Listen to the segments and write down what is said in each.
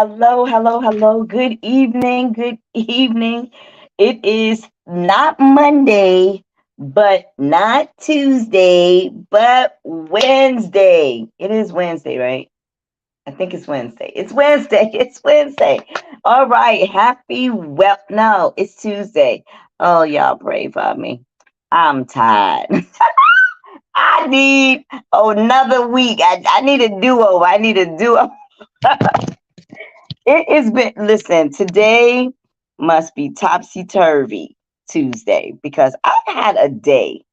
Hello, hello, hello. Good evening. Good evening. It is not Monday, but not Tuesday, but Wednesday. It is Wednesday, right? I think it's Wednesday. It's Wednesday. It's Wednesday. All right. No, it's Tuesday. Oh, y'all pray for me. I'm tired. I need another week. I need a do-over. I need a do-over. It has been, listen, today must be topsy turvy Tuesday because I had a day.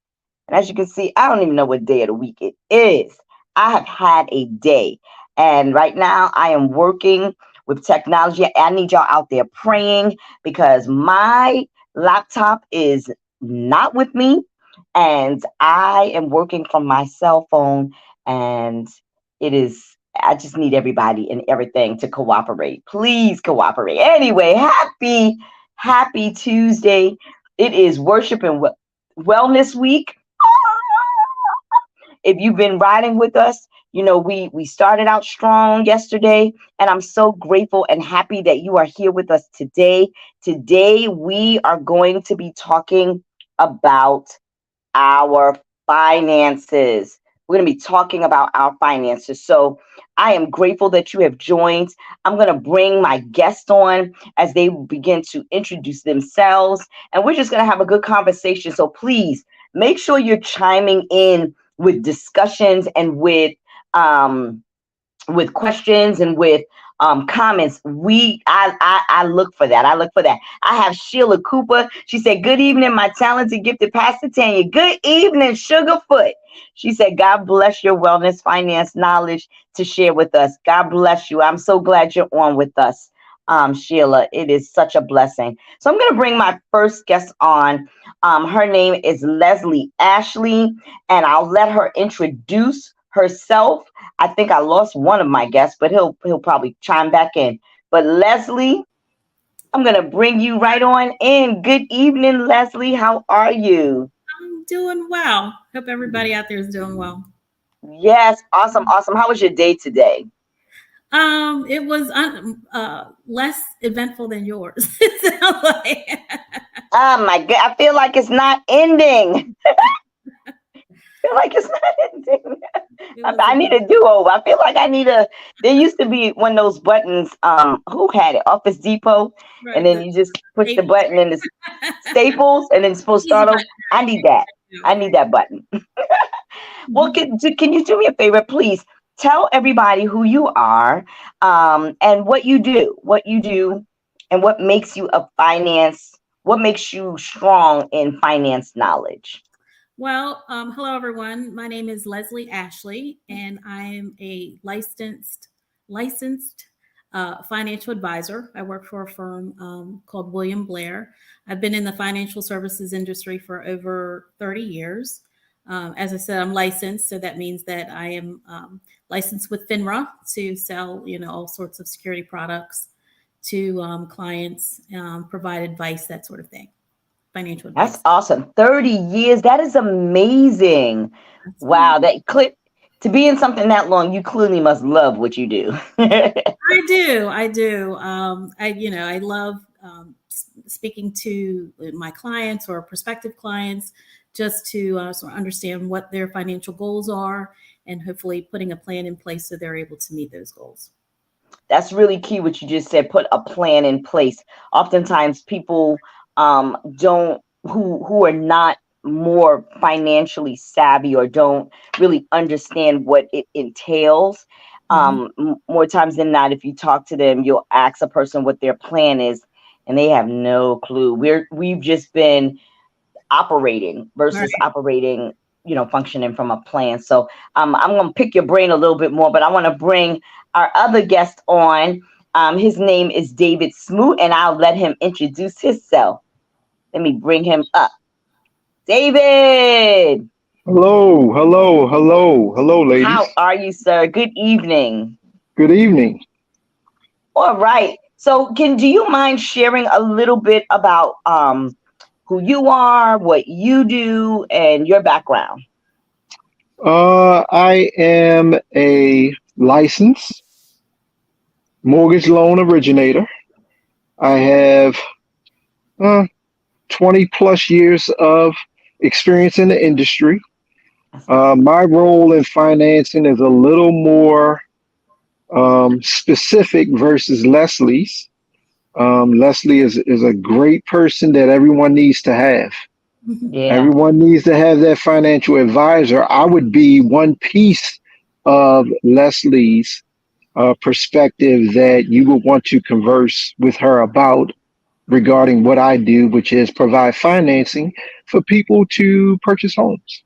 And as you can see, I don't even know what day of the week it is. I have had a day. And right now I am working with technology. I need y'all out there praying because my laptop is not with me. And I am working from my cell phone. And it is, I just need everybody and everything to cooperate. Please cooperate. Anyway, happy Tuesday. It is worship and wellness week. If you've been riding with us, you know, we started out strong yesterday, and I'm so grateful and happy that you are here with us today. Today, we are going to be talking about our finances. We're going to be talking about our finances. So I am grateful that you have joined. I'm going to bring my guest on as they begin to introduce themselves, and we're just going to have a good conversation. So please make sure you're chiming in with discussions and with questions and with comments. I look for that. I look for that. I have Sheila Cooper. She said, "Good evening, my talented, gifted Pastor Tanya." Good evening, Sugarfoot. She said, "God bless your wellness finance knowledge to share with us." God bless you. I'm so glad you're on with us, Sheila. It is such a blessing. So I'm going to bring my first guest on. Her name is Leslie Ashley, and I'll let her introduce herself. I think I lost one of my guests, but he'll probably chime back in. But Leslie, I'm going to bring you right on in. Good evening, Leslie. How are you? I'm doing well. Hope everybody out there is doing well. Yes, awesome, awesome. How was your day today? It was less eventful than yours. It sounds like. Oh my God, I feel like it's not ending. I feel like it's not ending. It was I a need a do-over. I feel like I need a. There used to be one of those buttons. Who had it? Office Depot, and right. then The you just push the Staples, button and it's Staples, and then it's supposed to easy start over. button, I right? need that. I need that button. Well, Mhm. can you do me a favor, please? Tell everybody who you are, and what you do, and what makes you what makes you strong in finance knowledge. Well, hello everyone. My name is Leslie Ashley, and I am a licensed financial advisor. I work for a firm called William Blair. I've been in the financial services industry for over 30 years. As I said, I'm licensed, so that means that I am licensed with FINRA to sell, all sorts of security products to clients, provide advice, that sort of thing, financial That's advice. awesome. 30 years. That is amazing. That's right. Wow. That clip to be in something that long, you clearly must love what you do. I do. I do. I love speaking to my clients or prospective clients just to sort of understand what their financial goals are and hopefully putting a plan in place so they're able to meet those goals. That's really key what you just said. Put a plan in place. Oftentimes people don't who are not more financially savvy or don't really understand what it entails. Mhm. More times than not, if you talk to them, you'll ask a person what their plan is, and they have no clue. We've just been operating All versus right. operating, functioning from a plan. So I'm going to pick your brain a little bit more, but I want to bring our other guest on. His name is David Smoot, and I'll let him introduce himself. Let me bring him up. David, Hello, hello, hello, hello, how ladies. are you, sir? Good evening. Good evening. All right. So, do you mind sharing a little bit about who you are, what you do, and your background? I am a licensed mortgage loan originator. I have 20 plus years of experience in the industry. My role in financing is a little more specific versus Leslie's. Leslie is a great person that everyone needs to have. Yeah. Everyone needs to have that financial advisor. I would be one piece of Leslie's perspective that you would want to converse with her about regarding what I do, which is provide financing for people to purchase homes.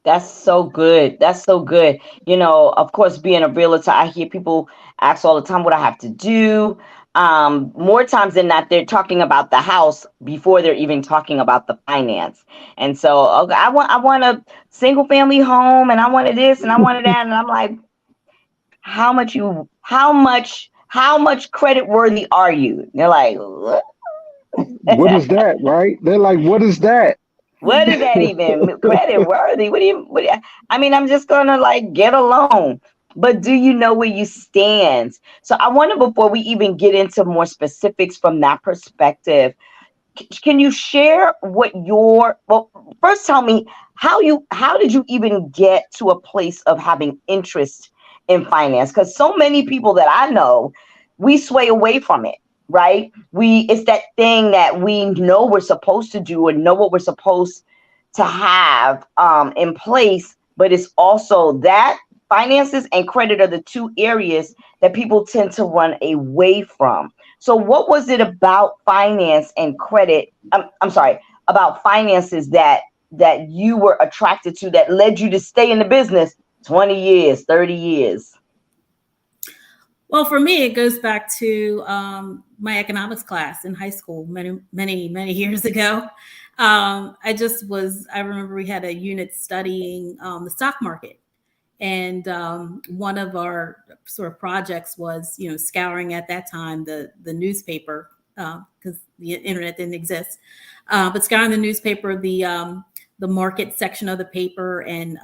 That's so good. That's so good. You know, of course, being a realtor, I hear people ask all the time what I have to do. More times than not, they're talking about the house before they're even talking about the finance. And so, okay, I want a single family home, and I wanted this, and I wanted that, and I'm like, how much credit worthy are you? And they're like, what? What is that, right? They're like, what is that? What is that even? Credit worthy? I mean, I'm just gonna like get a loan. But do you know where you stand? So I wonder, before we even get into more specifics from that perspective, can you share first tell me how did you even get to a place of having interest in finance? Because so many people that I know, we sway away from it. Right? It's that thing that we know we're supposed to do and know what we're supposed to have in place, but it's also that finances and credit are the two areas that people tend to run away from. So what was it about finance and credit? I'm sorry, about finances that you were attracted to that led you to stay in the business 20 years, 30 years? Well, for me, it goes back to my economics class in high school many years ago. I remember we had a unit studying the stock market. And one of our sort of projects was, scouring at that time the newspaper, because the internet didn't exist, but scouring the newspaper, the market section of the paper, and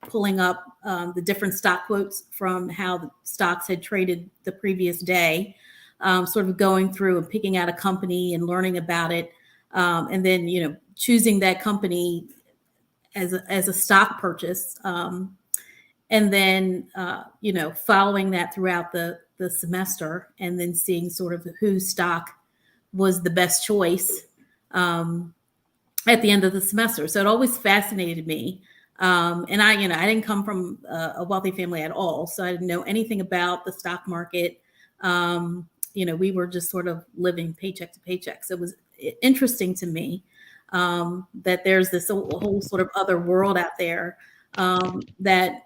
pulling up the different stock quotes from how the stocks had traded the previous day, sort of going through and picking out a company and learning about it, and then choosing that company as a stock purchase, and then following that throughout the semester, and then seeing sort of whose stock was the best choice at the end of the semester. So it always fascinated me. And I didn't come from a wealthy family at all, so I didn't know anything about the stock market. We were just sort of living paycheck to paycheck. So it was interesting to me that there's this whole sort of other world out there that,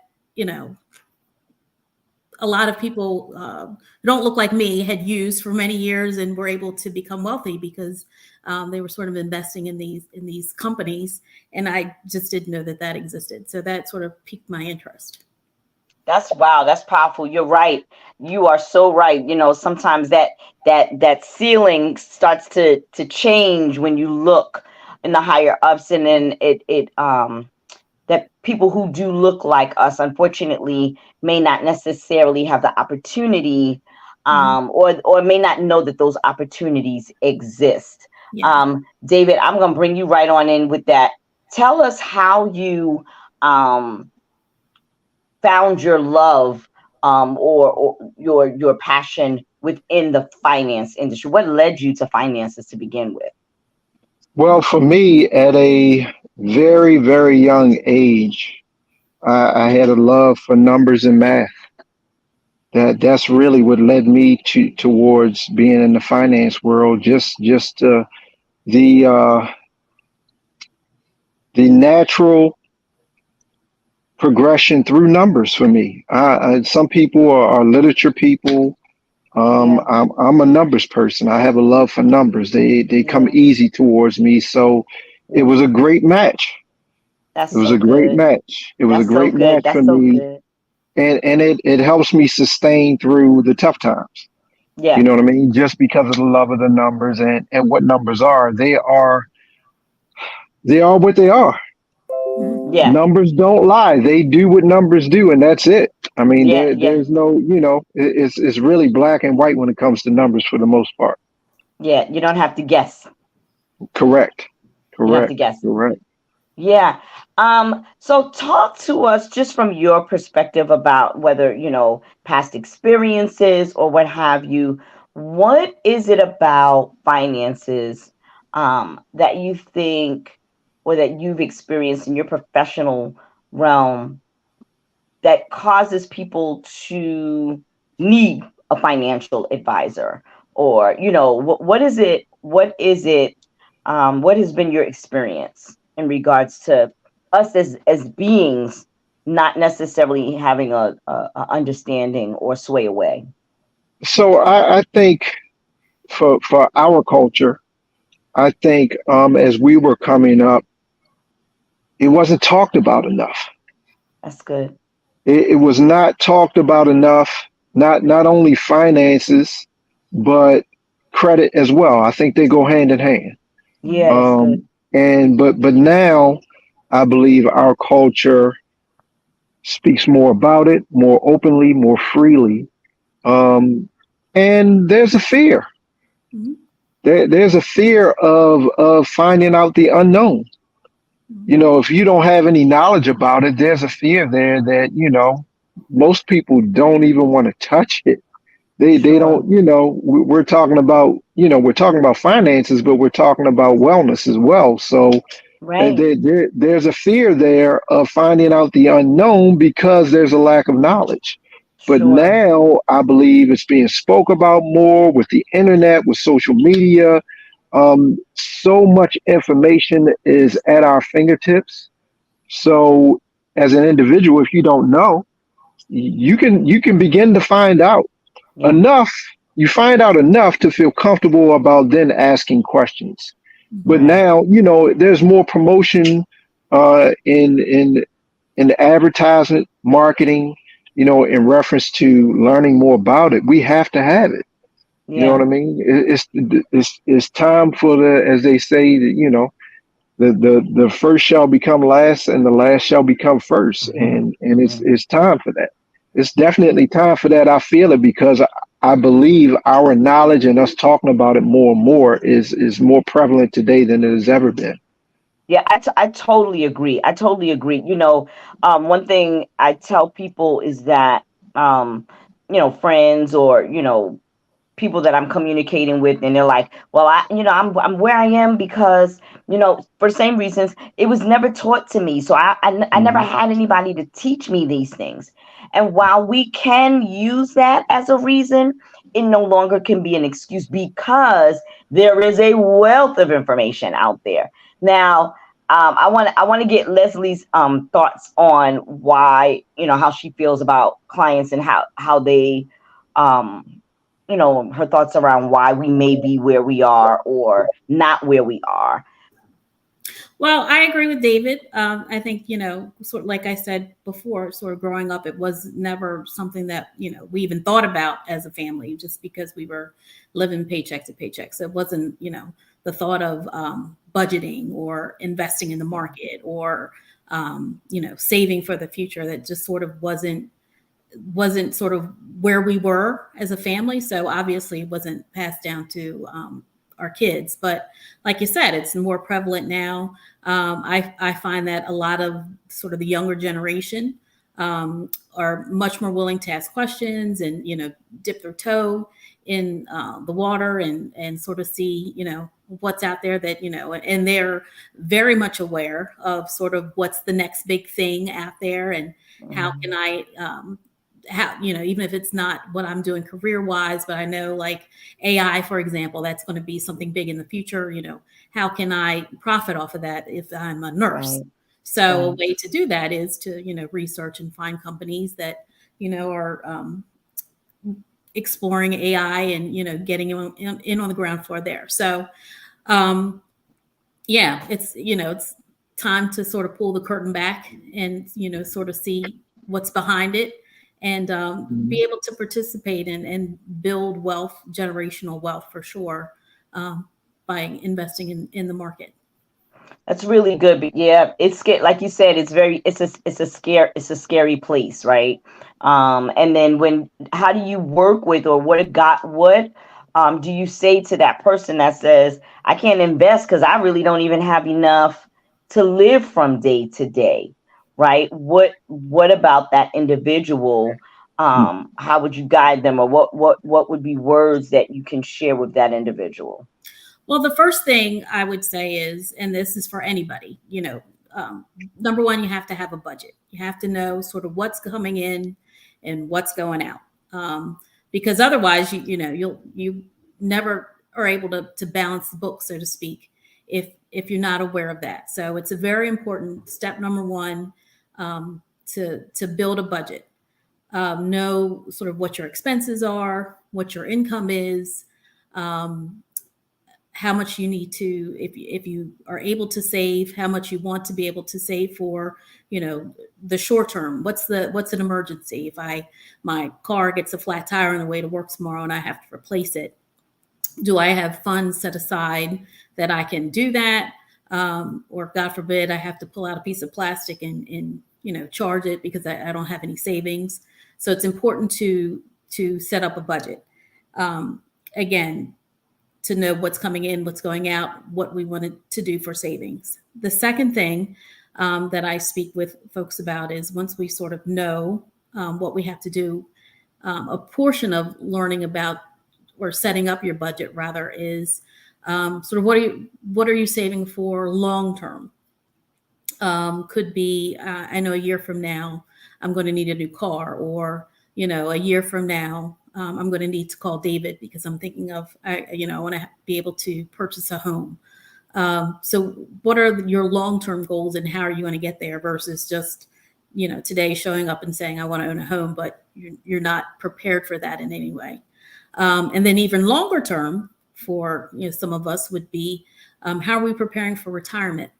a lot of people who don't look like me had used for many years and were able to become wealthy because they were sort of investing in these companies, and I just didn't know that existed. So that sort of piqued my interest. That's powerful. You're right. You are so right. Sometimes that ceiling starts to change when you look in the higher ups, and then it that people who do look like us, unfortunately, may not necessarily have the opportunity, or may not know that those opportunities exist. Yeah. David, I'm going to bring you right on in with that. Tell us how you found your love or your passion within the finance industry. What led you to finances to begin with? Well, for me, at a very, very young age, I had a love for numbers and math. That's really what led me towards being in the finance world. Just the natural progression through numbers for me. Some people are literature people. I'm a numbers person. I have a love for numbers. They come easy towards me. So it was a great match. It was a great match. It was a great match for me. And it helps me sustain through the tough times. Yeah. You know what I mean? Just because of the love of the numbers and what numbers are. They are what they are. Yeah. Numbers don't lie. They do what numbers do, and that's it. I mean, Yeah. Yeah. there's no, it's really black and white when it comes to numbers for the most part. Yeah. You don't have to guess. Correct. You don't have to Correct. guess. Correct. Yeah. So talk to us just from your perspective about whether, past experiences or what have you. What is it about finances that you think or that you've experienced in your professional realm that causes people to need a financial advisor? Or, what is it? What has been your experience in regards to us as beings not necessarily having a understanding or sway away? So I think for our culture, I think as we were coming up, it wasn't talked about enough. That's good. It was not talked about enough. Not only finances, but credit as well. I think they go hand in hand. Yeah, that's good. But now I believe our culture speaks more about it, more openly, more freely. And there's a fear. Mhm. There's a fear of finding out the unknown. If you don't have any knowledge about it, there's a fear there that, most people don't even want to touch it. They Sure. don't, we're talking about, we're talking about finances, but we're talking about wellness as well. So Right. there's a fear there of finding out the unknown because there's a lack of knowledge. But Sure. now I believe it's being spoke about more with the internet, with social media. So much information is at our fingertips. So as an individual, if you don't know, you can begin to find out Yeah. enough. You find out enough to feel comfortable about then asking questions. But Right. now, there's more promotion in advertisement, marketing, in reference to learning more about it. We have to have it. You know what Yeah. I mean? It's time for as they say, the first shall become last and the last shall become first. And Mhm. it's time for that. It's definitely time for that. I feel it because I believe our knowledge and us talking about it more and more is more prevalent today than it has ever been. Yeah, I totally agree. I totally agree. One thing I tell people is that, friends or, people that I'm communicating with, and they're like, well, I'm where I am because, for the same reasons, it was never taught to me. So I never Mhm. had anybody to teach me these things. And while we can use that as a reason, it no longer can be an excuse because there is a wealth of information out there. Now, I want to get Leslie's thoughts on why, how she feels about clients and how they her thoughts around why we may be where we are or not where we are. Well, I agree with David. I think, sort of like I said before, sort of growing up, it was never something that, we even thought about as a family just because we were living paycheck to paycheck. So it wasn't, the thought of budgeting or investing in the market or, saving for the future. That just sort of wasn't sort of where we were as a family. So obviously it wasn't passed down to our kids. But like you said, it's more prevalent now. I find that a lot of sort of the younger generation are much more willing to ask questions and, dip their toe in the water and sort of see, what's out there that, and they're very much aware of sort of what's the next big thing out there and how can I how, even if it's not what I'm doing career wise, but I know like AI, for example, that's going to be something big in the future. How can I profit off of that if I'm a nurse? Right. So a Right. way to do that is to, research and find companies that, are exploring AI and, getting in on the ground floor there. So, um, yeah, it's time to sort of pull the curtain back and, sort of see what's behind it and be Mhm. able to participate and build wealth, generational wealth for sure, by investing in the market. That's really good. But yeah, it's scary. Like you said, it's a scary place, right? And then how do you work with, or what do you say to that person that says, I can't invest because I really don't even have enough to live from day to day, right? What about that individual? How would you guide them, or what would be words that you can share with that individual? Well, the first thing I would say is, and this is for anybody, number one, you have to have a budget. You have to know sort of what's coming in and what's going out, because otherwise, you never are able to balance the book, so to speak, if you're not aware of that. So it's a very important step number one, to build a budget. Know sort of what your expenses are, what your income is. How much you need to, if you are able to save, how much you want to be able to save for, the short term. What's an emergency? If my car gets a flat tire on the way to work tomorrow and I have to replace it, do I have funds set aside that I can do that? Or God forbid, I have to pull out a piece of plastic and charge it because I don't have any savings. So it's important to set up a budget. Again, to know what's coming in, what's going out, what we wanted to do for savings. The second thing that I speak with folks about is, once we sort of know what we have to do, a portion of learning about, or setting up your budget rather, is sort of what are you saving for long term? Could be, I know a year from now, I'm going to need a new car, or, a year from now, I'm going to need to call David because I'm thinking of, I want to be able to purchase a home. So what are your long-term goals, and how are you going to get there, versus just, today showing up and saying, I want to own a home, but you're not prepared for that in any way. And then even longer term for, some of us would be, how are we preparing for retirement?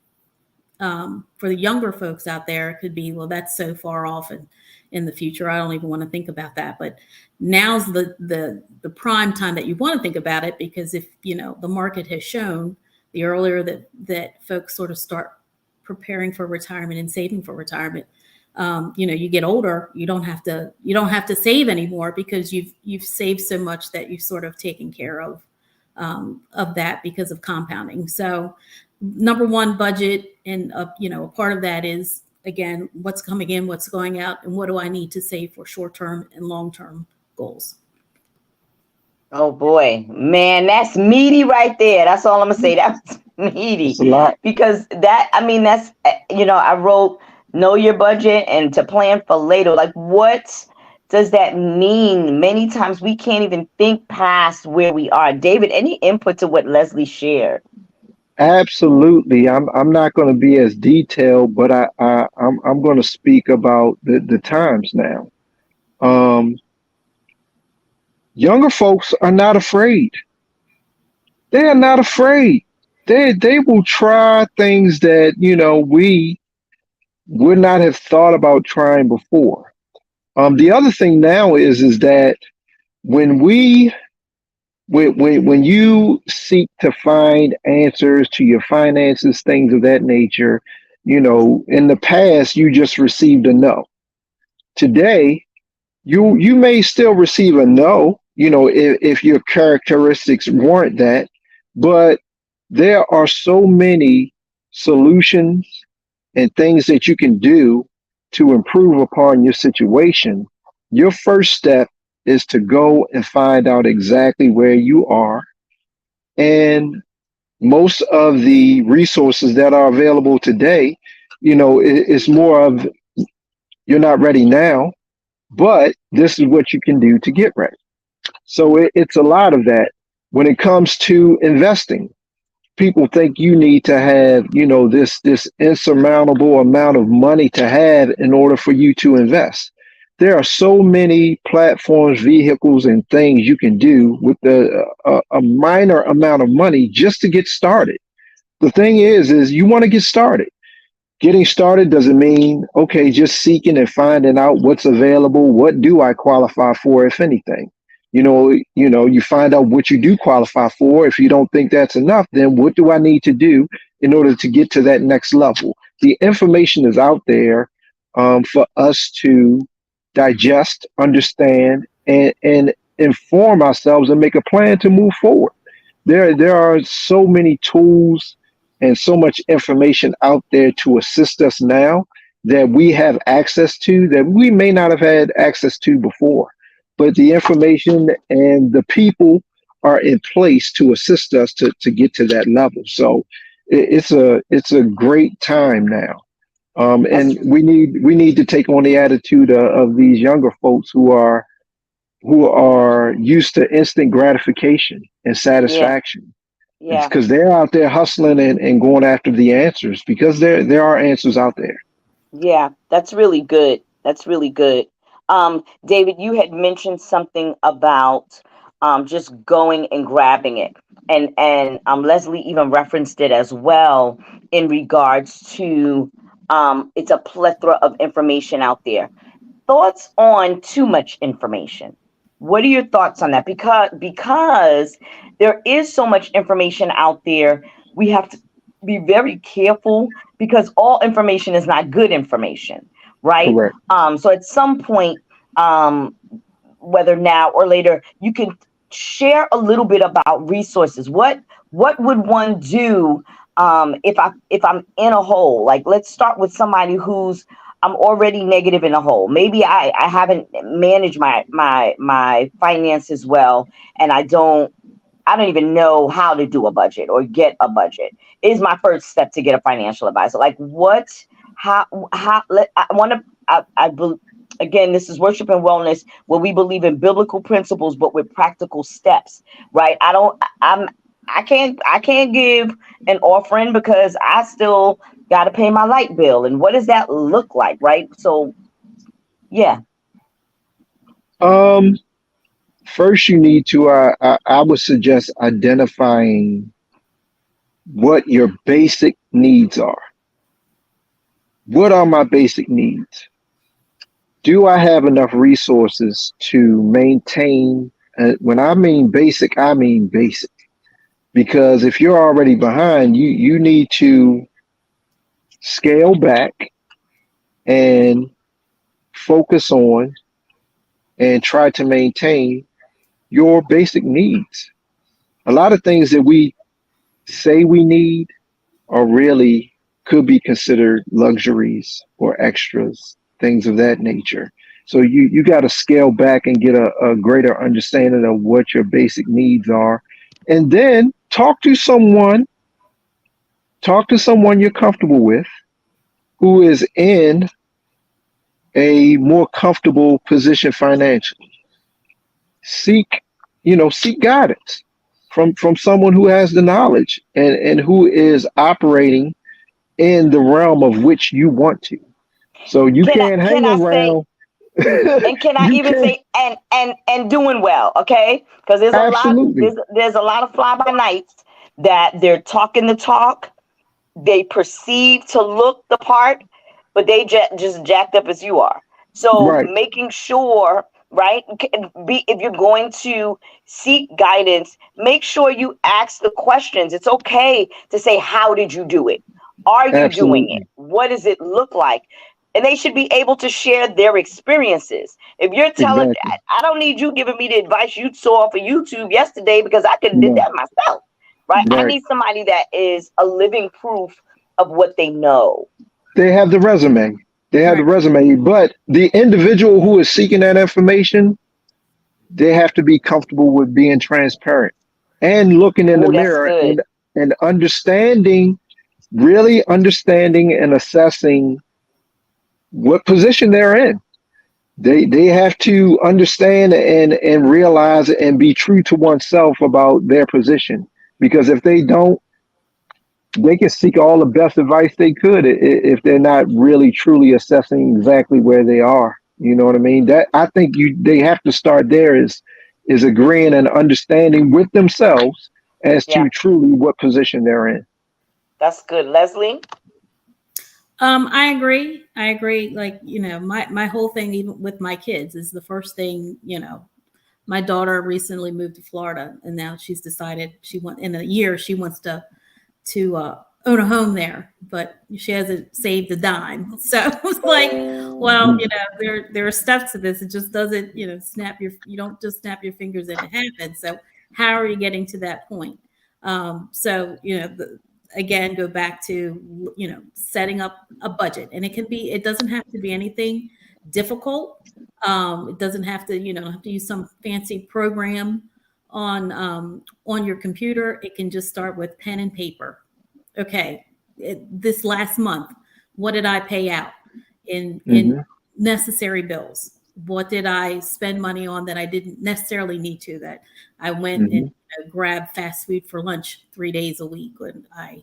For the younger folks out there, it could be, well, that's so far off and in the future, I don't even want to think about that. But now's the prime time that you want to think about it, because if the market has shown, the earlier that folks sort of start preparing for retirement and saving for retirement, you get older, you don't have to save anymore, because you've saved so much that you've sort of taken care of that because of compounding. So number one, budget, and a part of that is, again, what's coming in, what's going out, and what do I need to save for short-term and long-term goals. Oh boy, man, that's meaty right there. That's all I'm gonna say. That's meaty. It's a lot. Because that's, I wrote know your budget and to plan for later. Like, what does that mean? Many times we can't even think past where we are. David, any input to what Leslie shared? Absolutely. I'm not going to be as detailed, but I'm going to speak about the times now. Younger folks are not afraid. They are not afraid. They will try things that, we would not have thought about trying before. The other thing now is that when you seek to find answers to your finances, things of that nature, in the past, you just received a no. Today, you may still receive a no, if your characteristics warrant that, but there are so many solutions and things that you can do to improve upon your situation. Your first step is to go and find out exactly where you are. And most of the resources that are available today, it's more of, you're not ready now, but this is what you can do to get ready. So it's a lot of that. When it comes to investing, people think you need to have, this insurmountable amount of money to have in order for you to invest. There are so many platforms, vehicles, and things you can do with a minor amount of money just to get started. The thing is you want to get started. Getting started doesn't mean, okay, just seeking and finding out what's available. What do I qualify for, if anything? You find out what you do qualify for. If you don't think that's enough, then what do I need to do in order to get to that next level. The information is out there for us to digest, understand, and inform ourselves and make a plan to move forward. There are so many tools and so much information out there to assist us now that we have access to that we may not have had access to before. But the information and the people are in place to assist us to get to that level. So it's a great time now. That's And we need to take on the attitude of these younger folks who are used to instant gratification and yeah, satisfaction. It's yeah. because they're out there hustling and going after the answers because there are answers out there. Yeah, that's really good. That's really good. David, you had mentioned something about just going and grabbing it. And Leslie even referenced it as well in regards to it's a plethora of information out there. Thoughts on too much information? What are your thoughts on that? Because there is so much information out there, we have to be very careful because all information is not good information, right? Correct. So at some point, um, whether now or later, you can share a little bit about resources. What would one do if I'm in a hole? Like, let's start with somebody who's I'm already negative in a hole. Maybe I haven't managed my finances well, and I don't even know how to do a budget or get a budget. Is my first step to get a financial advisor. Like what, I want to, again, this is Worship and Wellness where we believe in biblical principles, but with practical steps, right? I can't give an offering because I still got to pay my light bill. And what does that look like, right? So, yeah, Um, First, you need to. I would suggest identifying what your basic needs are. What are my basic needs? Do I have enough resources to maintain? When I mean basic. Because if you're already behind, you need to scale back and focus on and try to maintain your basic needs. A lot of things that we say we need are really could be considered luxuries or extras, things of that nature. So you got to scale back and get a greater understanding of what your basic needs are, and then talk to someone you're comfortable with who is in a more comfortable position financially. Seek, seek guidance from someone who has the knowledge and who is operating in the realm of which you want to. So you can't can hang I say, around. and can I You even can't. say, and doing well, okay? Because Absolutely. there's a lot of fly by nights that they're talking the talk, they perceive to look the part, but they just jacked up as you are. So Right. making sure, right, be if you're going to seek guidance, make sure you ask the questions. It's okay to say, how did you do it? Are you doing it? Absolutely. What does it look like? And they should be able to share their experiences. If you're telling, Exactly. I don't need you giving me the advice you saw off of YouTube yesterday because I could have did No. that myself, right? I Right. need somebody that is a living proof of what they know. They have the resume. They have the Right. resume, but the individual who is seeking that information, they have to be comfortable with being transparent and looking in the Oh, that's mirror good. and understanding, really understanding and assessing what position they're in. They have to understand and realize and be true to oneself about their position. Because if they don't, they can seek all the best advice they could if they're not really truly assessing exactly where they are. You know what I mean? That I think they have to start there is agreeing and understanding with themselves as Yeah, to truly what position they're in. that's good. Leslie? I agree. I agree. Like, my whole thing, even with my kids, is the first thing, my daughter recently moved to Florida, and now she's decided in a year she wants to own a home there, but she hasn't saved a dime. So it's like, well, there are steps to this. It just doesn't, you don't just snap your fingers and it happens. So how are you getting to that point? Again, go back to, setting up a budget, and it doesn't have to be anything difficult. It doesn't have to, have to use some fancy program on your computer. It can just start with pen and paper. Okay, this last month, what did I pay out in necessary bills? What did I spend money on that I didn't necessarily need to, that I went and grabbed fast food for lunch 3 days a week, when I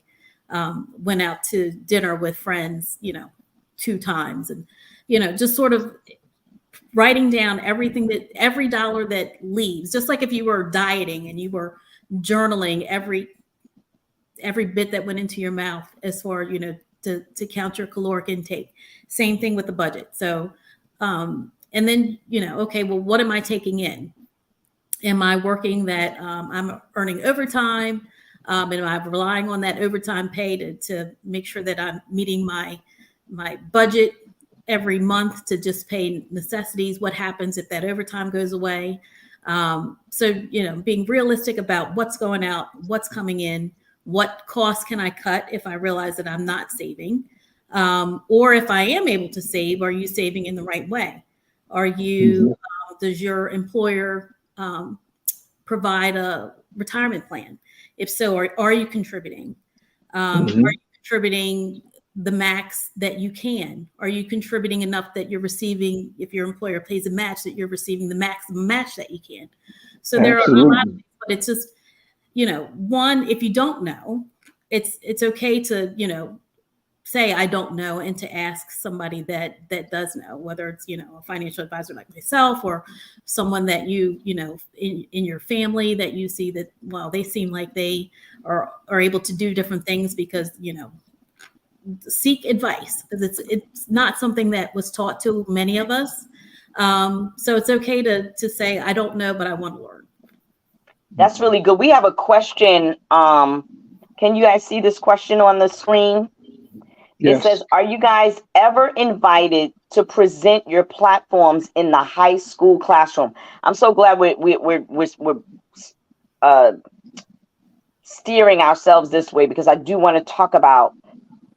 went out to dinner with friends, 2 times, and, just sort of writing down every dollar that leaves, just like if you were dieting and you were journaling every bit that went into your mouth, as far, to count your caloric intake. Same thing with the budget. So, and then, okay, well, what am I taking in? Am I working that I'm earning overtime? And am I relying on that overtime pay to make sure that I'm meeting my budget every month to just pay necessities? What happens if that overtime goes away? So, being realistic about what's going out, what's coming in, what costs can I cut if I realize that I'm not saving? Or if I am able to save, are you saving in the right way? Are you, does your employer provide a retirement plan? If so, are you contributing? Are you contributing the max that you can? Are you contributing enough that you're receiving, if your employer pays a match, that you're receiving the maximum match that you can? So there are a lot of things, but it's just, one, if you don't know, it's okay to, say, I don't know, and to ask somebody that does know, whether it's, a financial advisor like myself, or someone that in your family that you see that, well, they seem like they are able to do different things, because, seek advice, because it's not something that was taught to many of us. So it's okay to say, I don't know, but I want to learn. That's really good. We have a question. Can you guys see this question on the screen? Yes. It says, are you guys ever invited to present your platforms in the high school classroom? I'm so glad we're steering ourselves this way, because I do want to talk about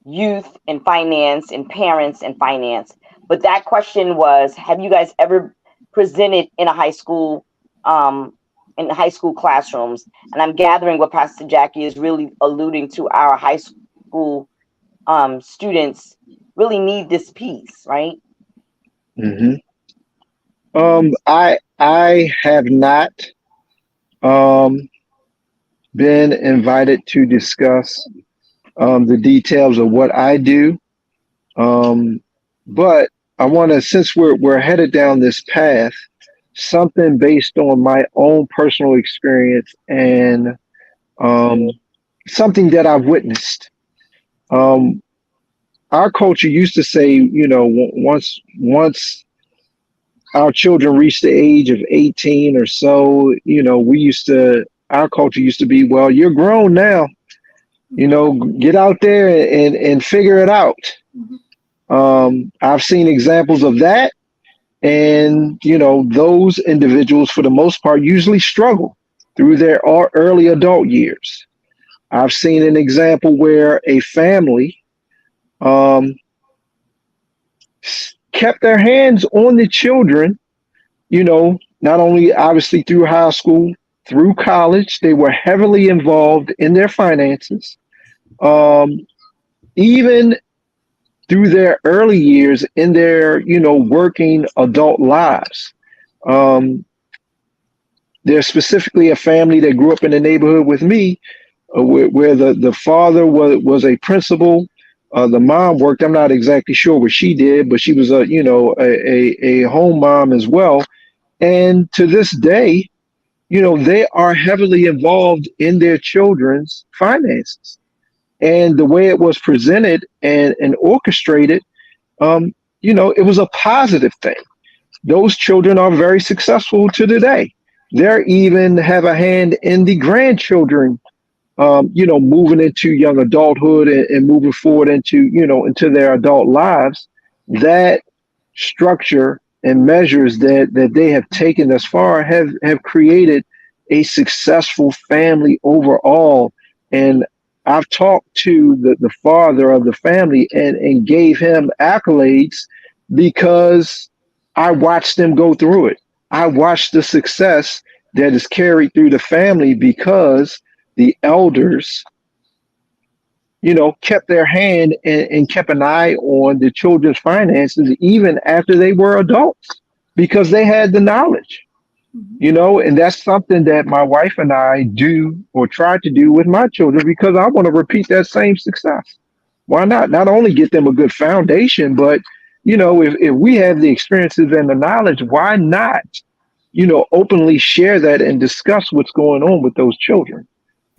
youth and finance and parents and finance. But that question was, have you guys ever presented in a high school, in high school classrooms? And I'm gathering what Pastor Jackie is really alluding to. Our high school students really need this piece, right? I have not been invited to discuss the details of what I do, but I want to, since we're headed down this path, something based on my own personal experience and something that I've witnessed. Our culture used to say, once our children reach the age of 18 or so, our culture used to be, well, you're grown now, get out there and figure it out. I've seen examples of that. And, those individuals, for the most part, usually struggle through their early adult years. I've seen an example where a family kept their hands on the children, not only obviously through high school, through college. They were heavily involved in their finances, even through their early years in their, working adult lives. There's specifically a family that grew up in the neighborhood with me, where the father was a principal. The mom worked. I'm not exactly sure what she did, but she was a home mom as well. And to this day, they are heavily involved in their children's finances. And the way it was presented and orchestrated, it was a positive thing. Those children are very successful to today. They even have a hand in the grandchildren moving into young adulthood and moving forward into their adult lives, that structure and measures that they have taken thus far have created a successful family overall. And I've talked to the father of the family and gave him accolades because I watched them go through it. I watched the success that is carried through the family because the elders, kept their hand and kept an eye on the children's finances even after they were adults because they had the knowledge. And that's something that my wife and I do or try to do with my children because I want to repeat that same success. Why not only get them a good foundation, but, if we have the experiences and the knowledge, why not, openly share that and discuss what's going on with those children?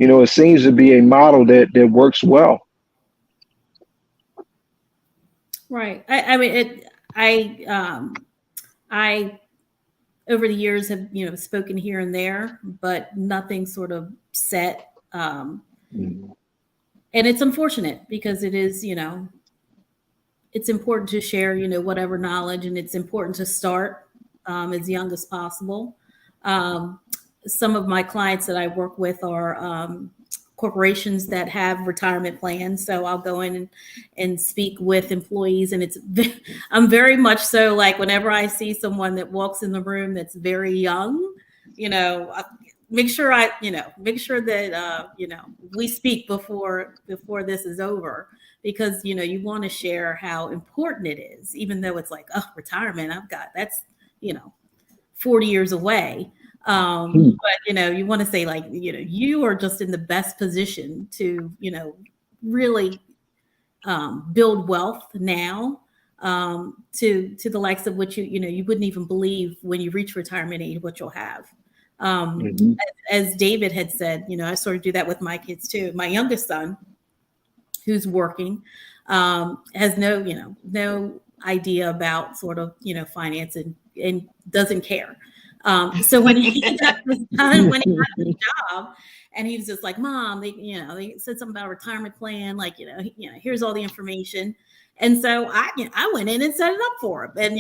It seems to be a model that works well. Right. I over the years have, spoken here and there, but nothing sort of set. And it's unfortunate because it is, it's important to share, whatever knowledge, and it's important to start as young as possible. Some of my clients that I work with are corporations that have retirement plans. So I'll go in and speak with employees, and I'm very much so like whenever I see someone that walks in the room that's very young, make sure that we speak before this is over, because you want to share how important it is, even though it's like, oh, retirement, that's 40 years away. But you want to say like, you are just in the best position to, really build wealth now, to the likes of what you wouldn't even believe when you reach retirement age, what you'll have. As David had said, I sort of do that with my kids too. My youngest son, who's working, has no idea about sort of, finance and doesn't care. So when he got this job, and he was just like, Mom, they said something about a retirement plan, like, here's all the information. And so I went in and set it up for him, and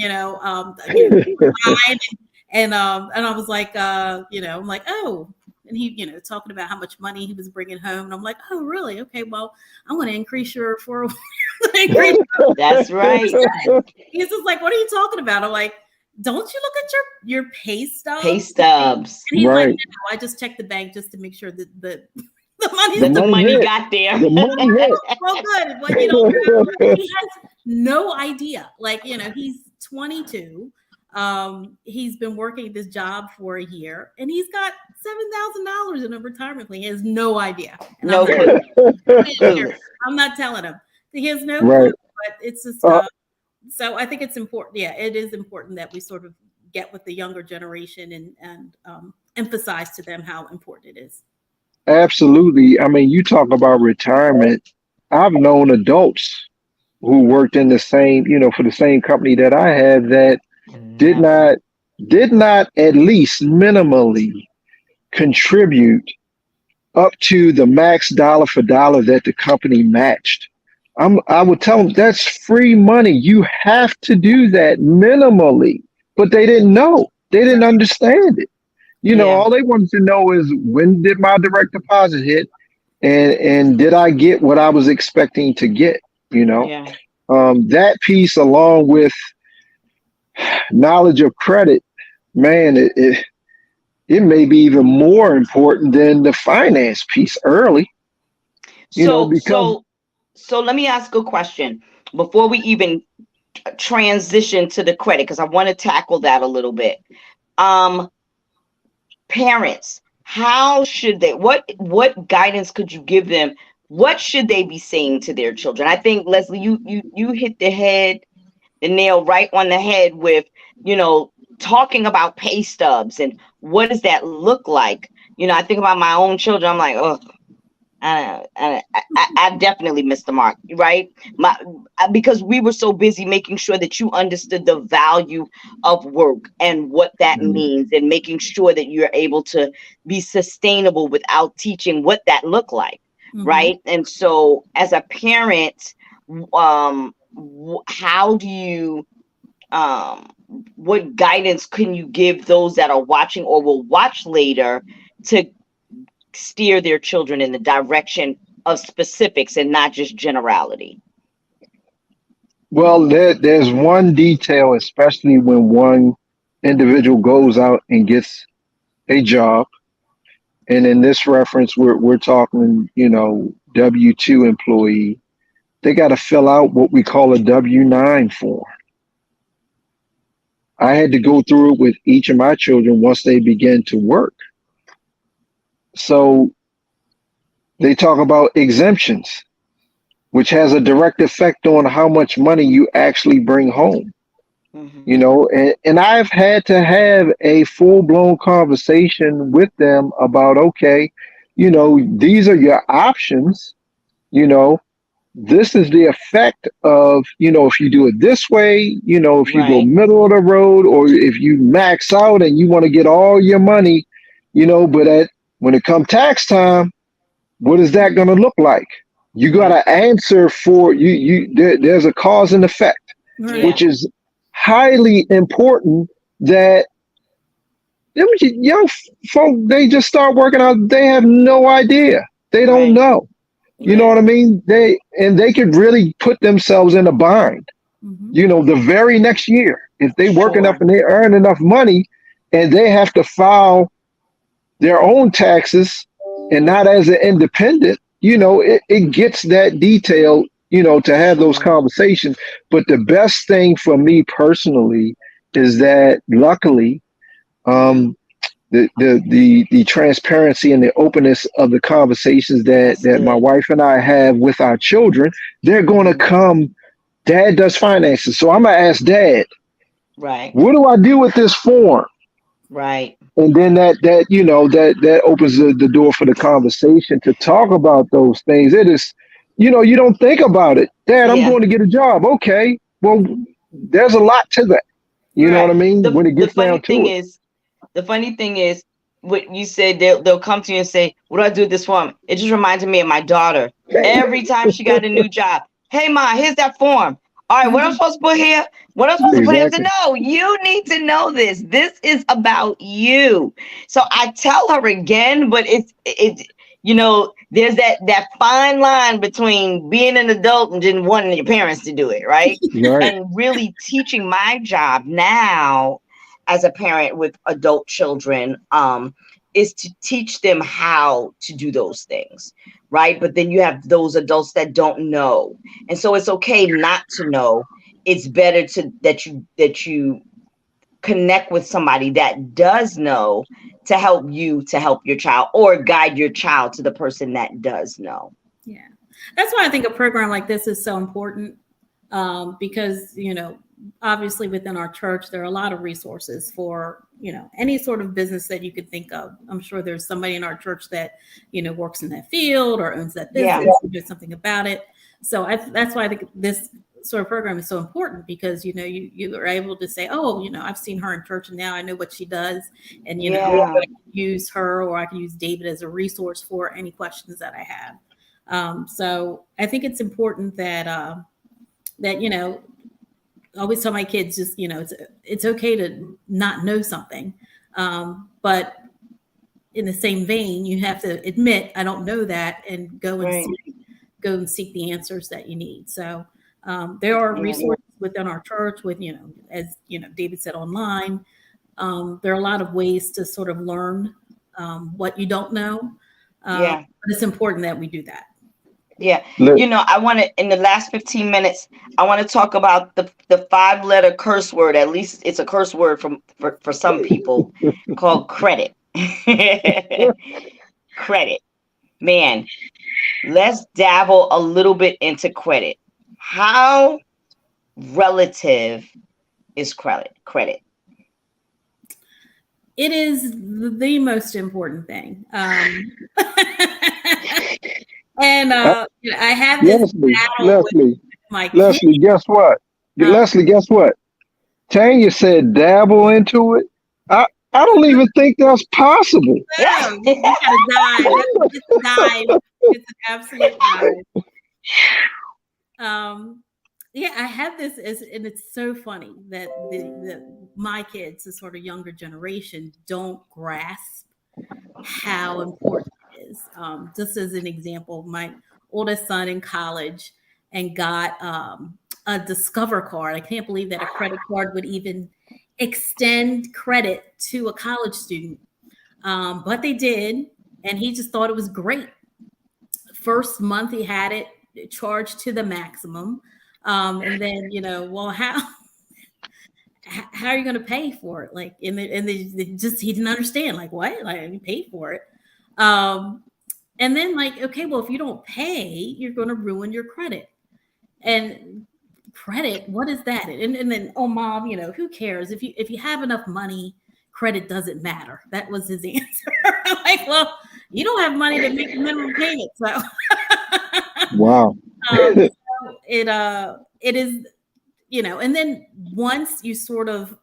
and I was like, I'm like, oh, and he, talking about how much money he was bringing home, and I'm like, oh, really? Okay, well, I'm going to increase your 401k. That's right. He's just like, what are you talking about? I'm like, don't you look at your pay stubs? And he's like, no, I just checked the bank just to make sure that the money got there. The money hit. Well, good. Well, he has no idea. Like, he's 22. He's been working this job for a year, and he's got $7,000 in a retirement plan. He has no idea. And No clue. I'm not telling him. He has no clue, but it's just... so I think it's important. Yeah, it is important that we sort of get with the younger generation and emphasize to them how important it is. Absolutely. I mean, you talk about retirement. I've known adults who worked in the same, for the same company that I had that did not at least minimally contribute up to the max dollar for dollar that the company matched. I would tell them that's free money. You have to do that minimally, but they didn't know. They didn't understand it. All they wanted to know is, when did my direct deposit hit, and did I get what I was expecting to get? That piece, along with knowledge of credit, man, it may be even more important than the finance piece early. So let me ask a question before we even transition to the credit, because I want to tackle that a little bit. Parents, how should they, what guidance could you give them? What should they be saying to their children? I think, Leslie, you hit the nail right on the head with, talking about pay stubs and what does that look like? I think about my own children. I'm like, oh, I definitely missed the mark, right? Because we were so busy making sure that you understood the value of work and what that means, and making sure that you're able to be sustainable without teaching what that looked like, right? And so, as a parent, how do you, what guidance can you give those that are watching or will watch later to steer their children in the direction of specifics and not just generality? Well, there's one detail, especially when one individual goes out and gets a job. And in this reference, we're talking, W-2 employee. They got to fill out what we call a W-9 form. I had to go through it with each of my children once they begin to work. So they talk about exemptions, which has a direct effect on how much money you actually bring home. And I've had to have a full-blown conversation with them about, okay, these are your options. This is the effect of, if you do it this way, if you go middle of the road, or if you max out and you want to get all your money, but when it comes tax time, what is that going to look like? You got to answer for there's a cause and effect, which is highly important. That young folk, they just start working out. They have no idea. They don't know. You know what I mean? They could really put themselves in a bind, the very next year, if they work enough and they earn enough money and they have to file their own taxes and not as an independent, it gets that detail, to have those conversations. But the best thing for me personally is that luckily, the transparency and the openness of the conversations that my wife and I have with our children, they're going to come. Dad does finances, so I'm gonna ask Dad, what do I do with this form? And then that opens the door for the conversation to talk about those things. It is, you don't think about it. Dad, I'm going to get a job. Okay, well, there's a lot to that. You know what I mean? When it gets down to it. The funny thing is, what you said, they'll come to you and say, what do I do with this form? It just reminded me of my daughter. Every time she got a new job, hey, Ma, here's that form. All right, what I'm supposed to put here? What I'm supposed to put here? No, you need to know this. This is about you. So I tell her again, but it's there's that fine line between being an adult and just wanting your parents to do it, right? And really teaching my job now as a parent with adult children, is to teach them how to do those things, right? But then you have those adults that don't know. And so it's okay not to know. It's better that you connect with somebody that does know to help your child, or guide your child to the person that does know. Yeah. That's why I think a program like this is so important, because, obviously within our church, there are a lot of resources for, any sort of business that you could think of. I'm sure there's somebody in our church that, works in that field or owns that business or does something about it. So that's why I think this sort of program is so important, because, you are able to say, oh, I've seen her in church and now I know what she does. And, I can use her, or I can use David as a resource for any questions that I have. So I think it's important that I always tell my kids, just, it's okay to not know something. But in the same vein, you have to admit, I don't know that, and go and seek the answers that you need. So there are resources within our church with, as David said, online. There are a lot of ways to sort of learn what you don't know. But it's important that we do that. Yeah. I want to, in the last 15 minutes, I want to talk about the 5-letter curse word. At least it's a curse word for some people, called credit. Credit. Man, let's dabble a little bit into credit. How relative is credit? It is the most important thing. And you know, I have this battle with my kids. Leslie, guess what? Leslie, guess what? Tanya said dabble into it. I don't even think that's possible. Yeah, you gotta dive. It's a dive. It's an absolute dive. Yeah, I have this, and it's so funny that my kids, the sort of younger generation, don't grasp how important it is. Just as an example, my oldest son in college and got a Discover card. I can't believe that a credit card would even extend credit to a college student. But they did, and he just thought it was great. First month he had it charged to the maximum. And then, you know, well, how are you going to pay for it? Like, and they just, he didn't understand, like, what? Like, you pay for it. And then like, okay, well, if you don't pay, you're going to ruin your credit. And credit, what is that? And then, oh, mom, you know, who cares? If you have enough money, credit doesn't matter. That was his answer. I'm like, well, you don't have money to make a minimum payment. So wow. So it is, you know, and then once you sort of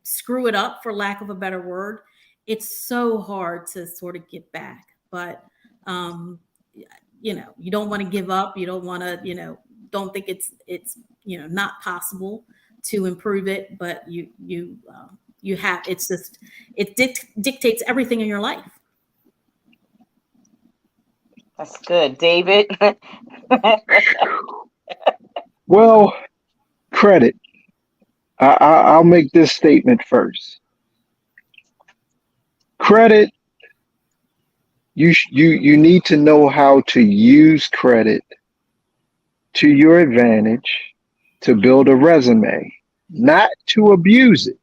screw it up, for lack of a better word, it's so hard to sort of get back. But you know, you don't want to give up. You don't want to, you know, don't think it's you know, not possible to improve it, but you have, it's just, it dictates everything in your life. That's good, David. Well, credit. I'll make this statement first. Credit. You need to know how to use credit to your advantage to build a resume, not to abuse it.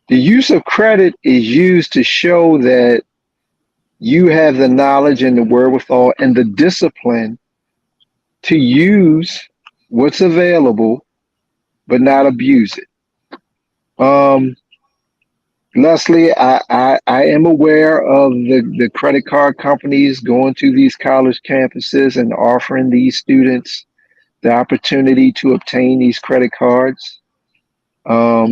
The use of credit is used to show that you have the knowledge and the wherewithal and the discipline to use what's available, but not abuse it. Leslie, I am aware of the credit card companies going to these college campuses and offering these students the opportunity to obtain these credit cards. A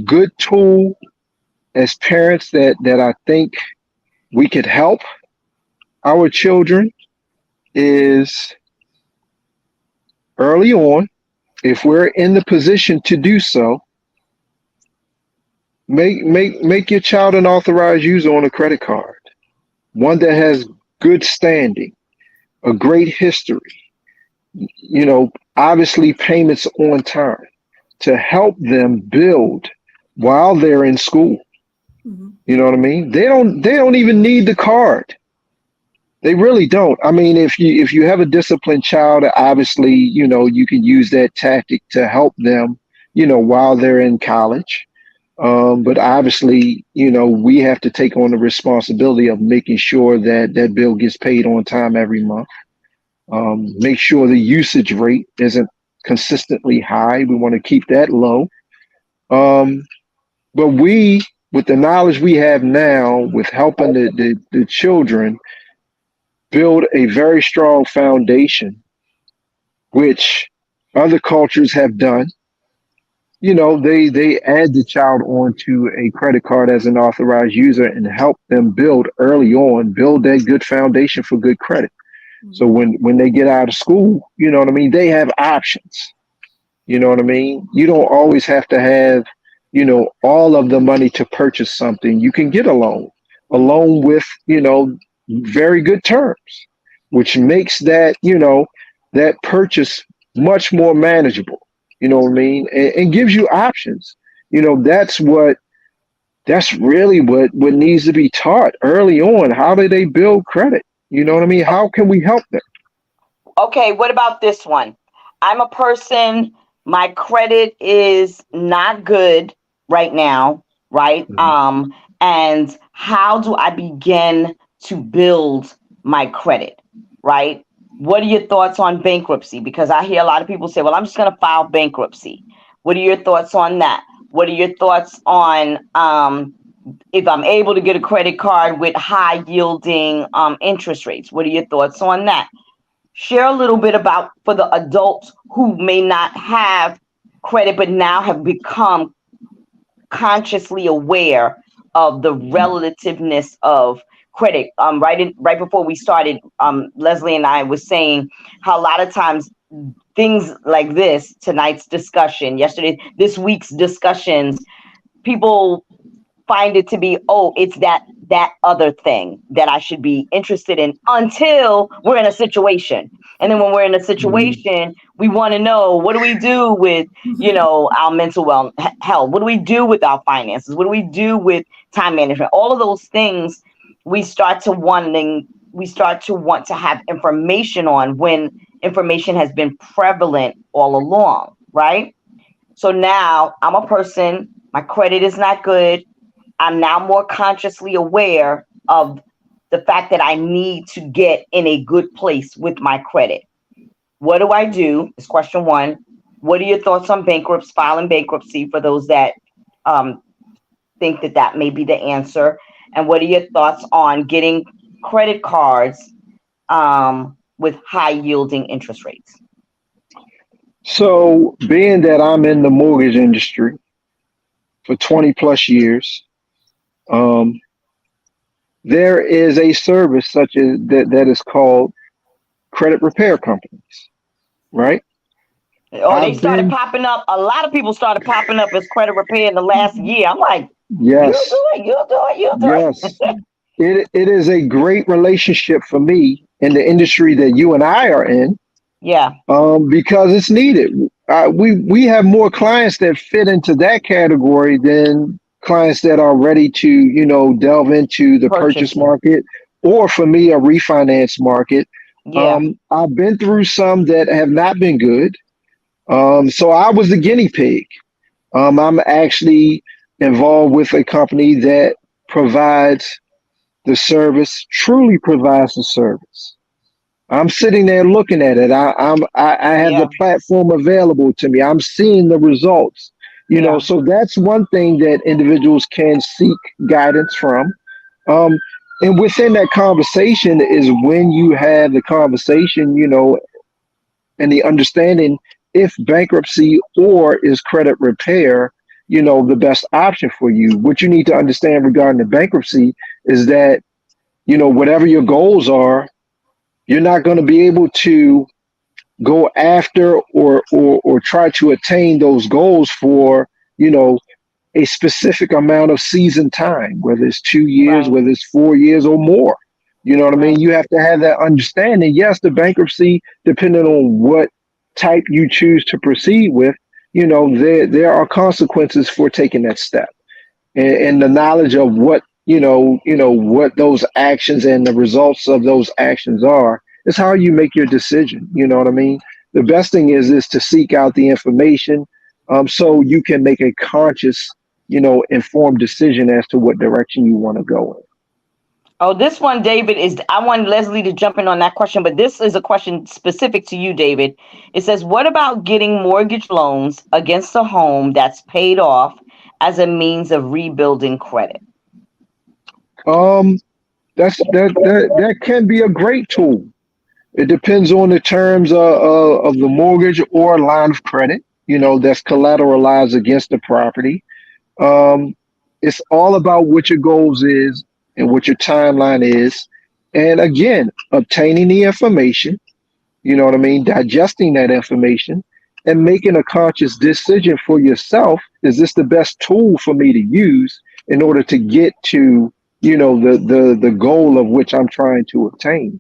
good tool as parents that I think we could help our children is early on, if we're in the position to do so, make your child an authorized user on a credit card, one that has good standing, a great history, you know, obviously payments on time, to help them build while they're in school. Mm-hmm. You know what I mean? They don't even need the card. They really don't. I mean, if you have a disciplined child, obviously, you know, you can use that tactic to help them, you know, while they're in college. But obviously, you know, we have to take on the responsibility of making sure that that bill gets paid on time every month. Make sure the usage rate isn't consistently high. We want to keep that low. But we, with the knowledge we have now, with helping the children build a very strong foundation, which other cultures have done. You know, they add the child onto a credit card as an authorized user and help them build early on, build that good foundation for good credit. Mm-hmm. So when they get out of school, you know what I mean, they have options. You know what I mean? You don't always have to have, you know, all of the money to purchase something. You can get a loan with, you know, very good terms, which makes that, you know, that purchase much more manageable. You know what I mean? And gives you options. You know, that's really what needs to be taught early on. How do they build credit? You know what I mean? How can we help them? Okay, what about this one? I'm a person, my credit is not good right now, right? Mm-hmm. And how do I begin to build my credit, right? What are your thoughts on bankruptcy? Because I hear a lot of people say, well, I'm just going to file bankruptcy. What are your thoughts on that? What are your thoughts on if I'm able to get a credit card with high yielding interest rates. What are your thoughts on that? Share a little bit about for the adults who may not have credit but now have become consciously aware of the relativeness of credit. Right before we started, Leslie and I was saying how a lot of times things like tonight's discussion, this week's discussions, people find it to be, oh, it's that other thing that I should be interested in until we're in a situation. And then when we're in a situation, we want to know, what do we do with, our mental health? What do we do with our finances? What do we do with time management? All of those things we start to want to have information on when information has been prevalent all along, right? So now I'm a person, my credit is not good. I'm now more consciously aware of the fact that I need to get in a good place with my credit. What do I do? Is question one. What are your thoughts on filing bankruptcy for those that think that may be the answer? And what are your thoughts on getting credit cards with high yielding interest rates? So being that I'm in the mortgage industry for 20 plus years, there is a service such as that is called credit repair companies, right? Oh, they started popping up. A lot of people started popping up as credit repair in the last year. I'm like, yes, you do it. Yes, it is a great relationship for me in the industry that you and I are in. Yeah. Because it's needed. We have more clients that fit into that category than clients that are ready to, delve into the purchase market, or for me, a refinance market. Yeah. I've been through some that have not been good. So I was the guinea pig. I'm actually involved with a company that provides the service, truly provides the service. I'm sitting there looking at it. I have the platform available to me. I'm seeing the results. So that's one thing that individuals can seek guidance from. And within that conversation is when you have the conversation, and the understanding if bankruptcy or is credit repair, the best option for you. What you need to understand regarding the bankruptcy is that, whatever your goals are, you're not going to be able to go after or try to attain those goals for, a specific amount of season time, whether it's 2 years, whether it's 4 years or more. You know what I mean? You have to have that understanding. Yes, the bankruptcy, depending on what type you choose to proceed with, there are consequences for taking that step. And the knowledge of what, what those actions and the results of those actions are is how you make your decision. You know what I mean? The best thing is to seek out the information so you can make a conscious, informed decision as to what direction you want to go in. Oh, this one, David, I want Leslie to jump in on that question, but this is a question specific to you, David. It says, what about getting mortgage loans against a home that's paid off as a means of rebuilding credit? That can be a great tool. It depends on the terms of the mortgage or line of credit, that's collateralized against the property. It's all about what your goals is and what your timeline is. And again, obtaining the information, digesting that information and making a conscious decision for yourself. Is this the best tool for me to use in order to get to, the goal of which I'm trying to obtain?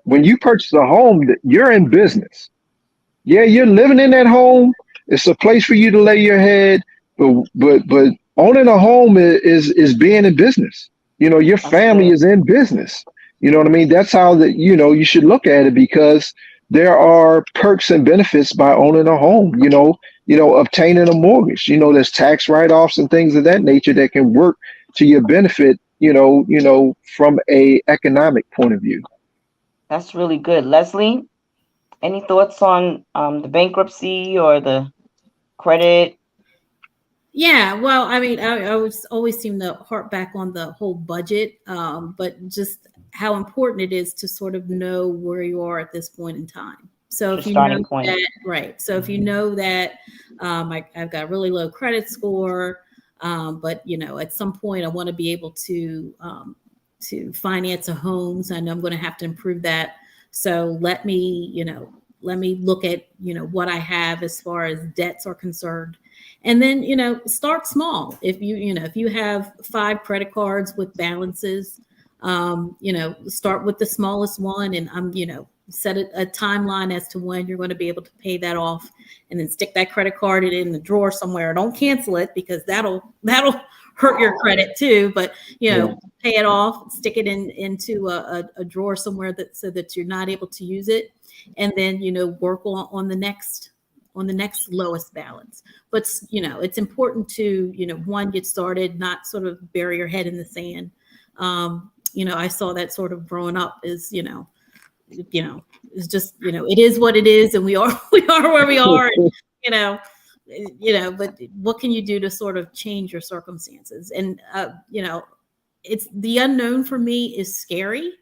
When you purchase a home, you're in business. Yeah, you're living in that home. It's a place for you to lay your head, but owning a home is being in business. Your family is in business. You know what I mean? That's how you should look at it, because there are perks and benefits by owning a home, obtaining a mortgage, there's tax write-offs and things of that nature that can work to your benefit, from a economic point of view. That's really good. Leslie, any thoughts on the bankruptcy or the credit? Yeah, well, I mean, I was always seem to harp back on the whole budget, but just how important it is to sort of know where you are at this point in time. So The if you know starting point. that, right? So if you know that I've got really low credit score, but at some point I want to be able to finance a home, so I know I'm going to have to improve that. So let me look at what I have as far as debts are concerned, and then start small. If you have 5 credit cards with balances, start with the smallest one, and set a timeline as to when you're going to be able to pay that off, and then stick that credit card in the drawer somewhere. Don't cancel it, because that'll hurt your credit too. But pay it off, stick it into a drawer somewhere, so that you're not able to use it, and then work on the next lowest balance. But it's important to one, get started, not sort of bury your head in the sand. I saw that sort of growing up, is it's just it is what it is, and we are where we are, and but what can you do to sort of change your circumstances? And it's the unknown for me is scary.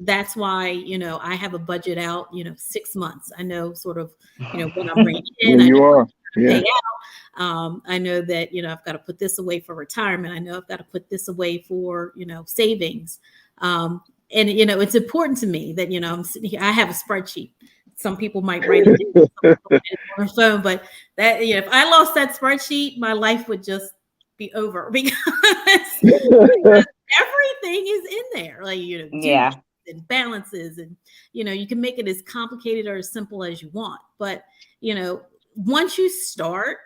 That's why I have a budget out 6 months. I know sort of what I'm bringing in. Where you are. Yeah. I know that I've got to put this away for retirement. I know I've got to put this away for savings. And it's important to me that I'm sitting here. I have a spreadsheet. Some people might write it down on their phone, but that if I lost that spreadsheet, my life would just be over, because everything is in there, like Yeah. and balances, and you can make it as complicated or as simple as you want, but once you start,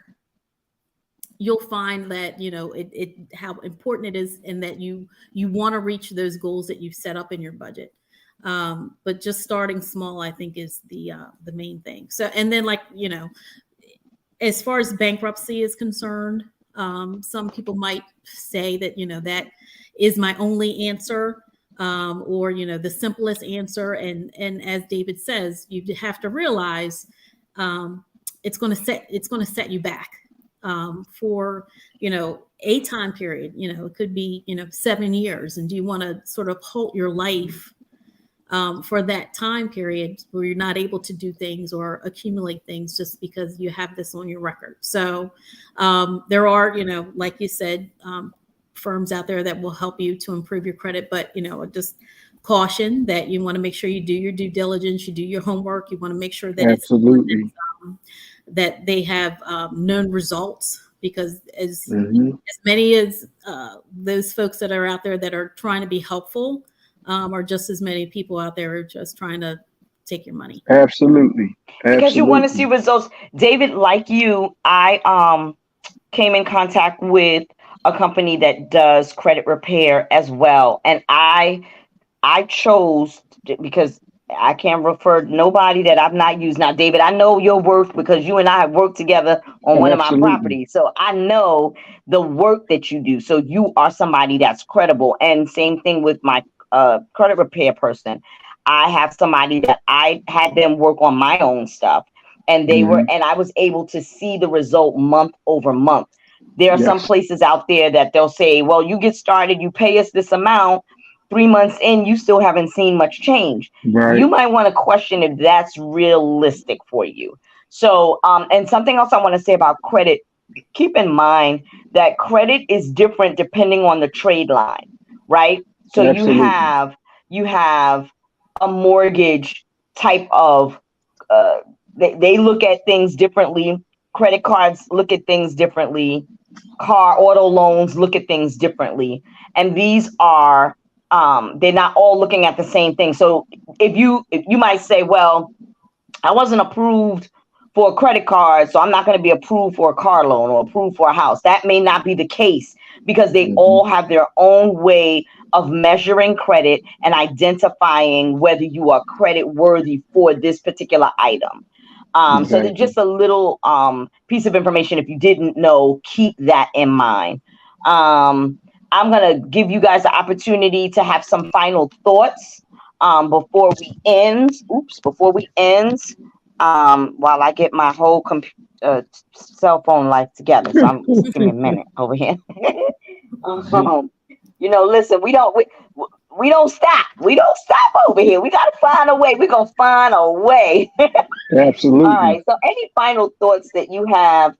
you'll find that it how important it is, and that you want to reach those goals that you've set up in your budget. But just starting small, I think, is the main thing. So, and then as far as bankruptcy is concerned, some people might say that that is my only answer, or the simplest answer. And as David says, you have to realize it's going to set you back for a time period. It could be 7 years, and do you want to sort of halt your life for that time period where you're not able to do things or accumulate things just because you have this on your record? So there are, like you said, firms out there that will help you to improve your credit, but just caution that you want to make sure you do your due diligence, you do your homework, you want to make sure that Absolutely. that they have known results, because as many as those folks that are out there that are trying to be helpful, are just as many people out there who are just trying to take your money. Absolutely. Because you want to see results. David, like you, I came in contact with a company that does credit repair as well, and I chose, because I can't refer nobody that I've not used. Now, David, I know your work, because you and I have worked together on one of my properties. So I know the work that you do. So you are somebody that's credible. And same thing with my credit repair person. I have somebody that I had them work on my own stuff, and they were, and I was able to see the result month over month. There are some places out there that they'll say, well, you get started, you pay us this amount, 3 months in, you still haven't seen much change. Right. You might want to question if that's realistic for you. So, and something else I want to say about credit, keep in mind that credit is different depending on the trade line, right? So you have a mortgage type of, they look at things differently. Credit cards look at things differently. Auto loans look at things differently. And these are, they're not all looking at the same thing. So if you might say, well, I wasn't approved for a credit card, so I'm not going to be approved for a car loan or approved for a house. That may not be the case, because they all have their own way of measuring credit and identifying whether you are credit worthy for this particular item. So there's just a little piece of information. If you didn't know, keep that in mind. I'm going to give you guys the opportunity to have some final thoughts before we end. While I get my whole cell phone life together. So just give me a minute over here. Listen, we don't stop. We don't stop over here. We got to find a way. We're going to find a way. Absolutely. All right. So any final thoughts that you have?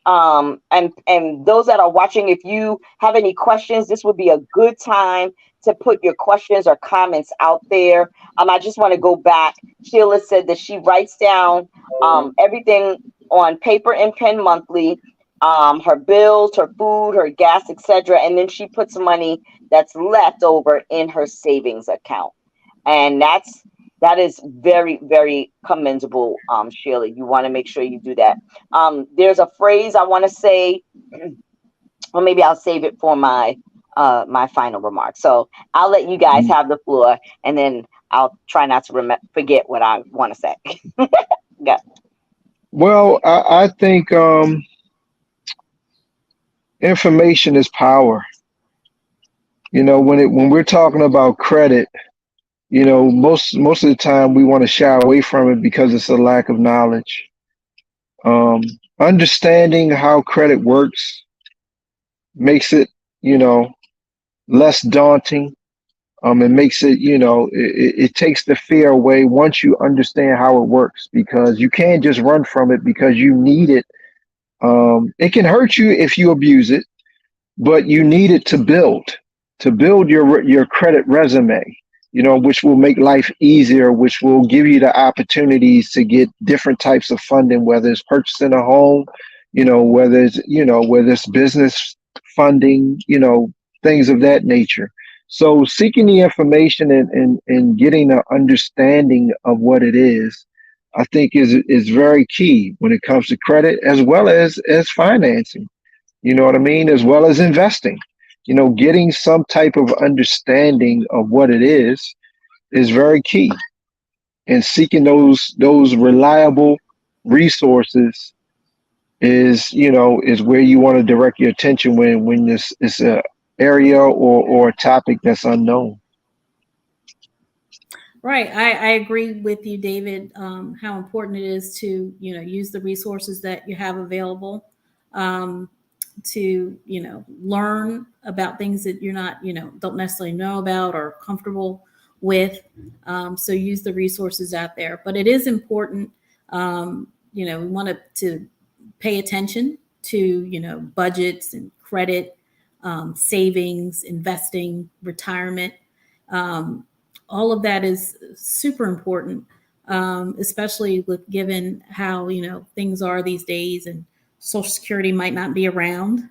And those that are watching, if you have any questions, this would be a good time to put your questions or comments out there. I just want to go back. Sheila said that she writes down everything on paper and pen monthly, her bills, her food, her gas, etc. And then she puts money that's left over in her savings account. And that is very, very commendable, Sheila. You want to make sure you do that. There's a phrase I want to say, or maybe I'll save it for my final remarks. So I'll let you guys have the floor, and then I'll try not to forget what I want to say. Go. Well, I think information is power. When we're talking about credit, most of the time we want to shy away from it because it's a lack of knowledge. Understanding how credit works makes it, less daunting. It makes it, it takes the fear away once you understand how it works, because you can't just run from it because you need it. It can hurt you if you abuse it, but you need it to build your credit resume, which will make life easier, which will give you the opportunities to get different types of funding, whether it's purchasing a home, whether it's business funding, things of that nature. So seeking the information and getting an understanding of what it is, I think is very key when it comes to credit, as well as financing, you know what I mean, as well as investing. Getting some type of understanding of what it is very key. And seeking those reliable resources is where you want to direct your attention when this is a area or a topic that's unknown. Right. I agree with you, David, how important it is to, use the resources that you have available, to, learn about things that you're not, don't necessarily know about or comfortable with. So use the resources out there. But it is important, we want to pay attention to, budgets and credit, savings, investing, retirement. All of that is super important, especially given how, things are these days, and Social Security might not be around,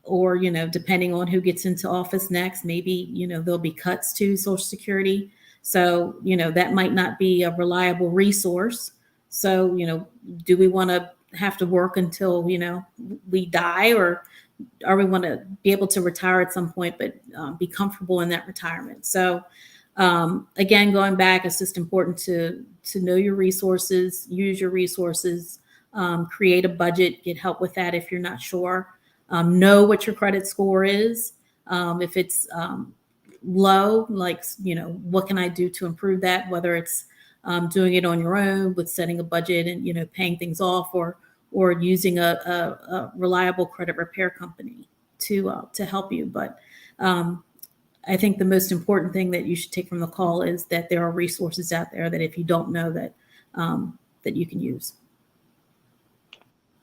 or, depending on who gets into office next, maybe, there'll be cuts to Social Security. So, that might not be a reliable resource. So, do we want to have to work until, we die, or we want to be able to retire at some point, but be comfortable in that retirement? So again, going back, it's just important to know your resources, use your resources, create a budget, get help with that if you're not sure. Know what your credit score is. If it's low, like, what can I do to improve that? Whether it's doing it on your own with setting a budget and, paying things off, or using a reliable credit repair company to help you. But I think the most important thing that you should take from the call is that there are resources out there that if you don't know that you can use.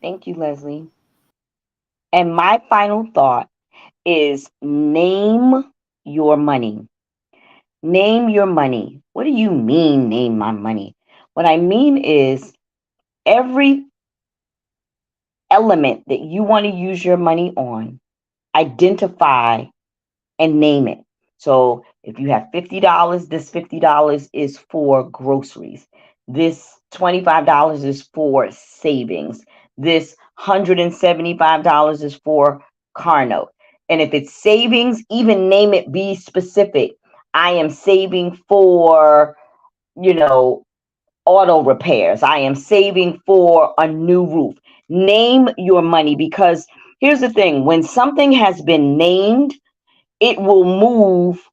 Thank you, Leslie. And my final thought is name your money. Name your money. What do you mean, name my money? What I mean is every element that you want to use your money on, identify and name it. So if you have $50, this $50 is for groceries. This $25 is for savings. This $175 is for car note. And if it's savings, even name it, be specific. I am saving for, auto repairs. I am saving for a new roof. Name your money, because here's the thing. When something has been named, it will move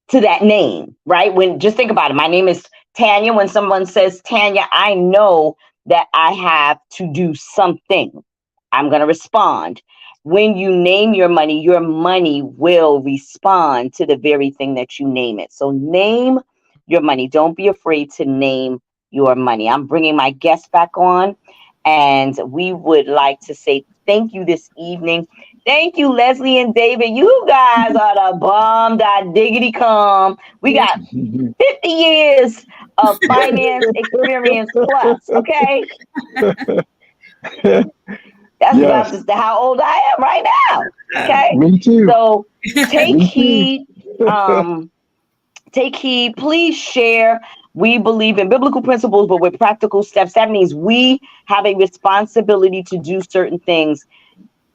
to that name, right? Just think about it. My name is Tanya. When someone says Tanya, I know that I have to do something, I'm going to respond. When you name your money will respond to the very thing that you name it. So name your money. Don't be afraid to name your money. I'm bringing my guests back on, and we would like to say thank you this evening. Thank you, Leslie and David. You guys are the bomb. Diggity come. We got 50 years of finance experience plus. Okay. That's Yes. about how old I am right now. Okay. Me too. So take Me too. heed. Take heed. Please share. We believe in biblical principles, but with practical steps. That means we have a responsibility to do certain things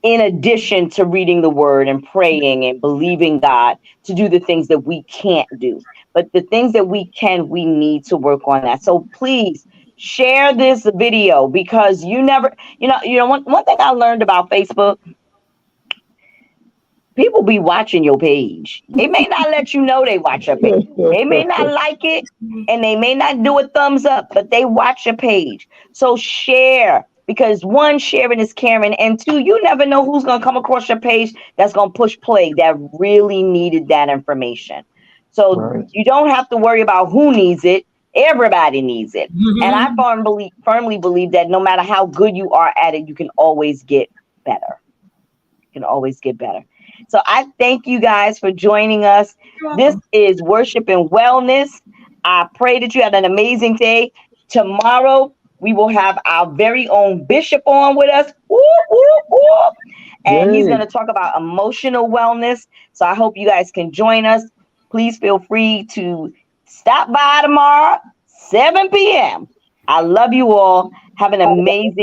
in addition to reading the word and praying and believing God to do the things that we can't do. But the things that we can, we need to work on that. So please share this video, because you never, one thing I learned about Facebook, people be watching your page. They may not let you know they watch your page. They may not like it, and they may not do a thumbs up, but they watch your page. So share, because one, sharing is caring, and two, you never know who's going to come across your page that's going to push play that really needed that information. So Right. you don't have to worry about who needs it. Everybody needs it. And I firmly believe that no matter how good you are at it, you can always get better. You can always get better. So I thank you guys for joining us. This is Worship and Wellness. I pray that you had an amazing day. Tomorrow, we will have our very own Bishop on with us. Whoop, whoop, whoop. And he's going to talk about emotional wellness. So I hope you guys can join us. Please feel free to stop by tomorrow, 7 p.m. I love you all. Have an amazing